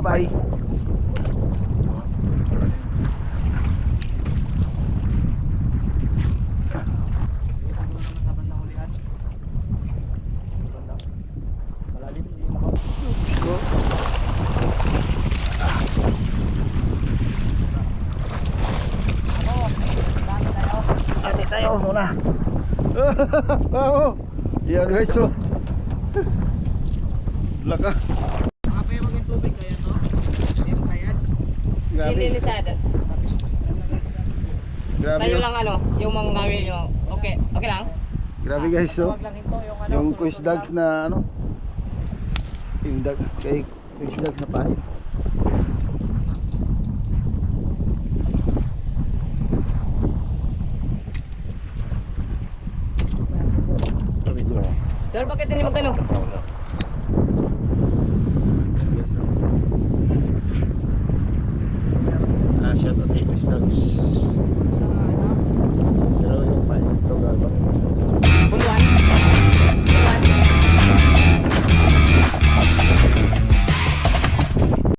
Bye-bye. Ate tayo muna. Oh, yan guys, so laka. Makapay maging tubig kaya to? Hindi mo kaya? Grabe. Linisada. Grabe. Tayo lang ano, yung mga gawin nyo. Okay, okay lang? Grabe guys, so Tawag lang ito yung ano. yung quiz dogs na ano, yung dag kay quiz dogs na pahit. Pero bakit hindi magano?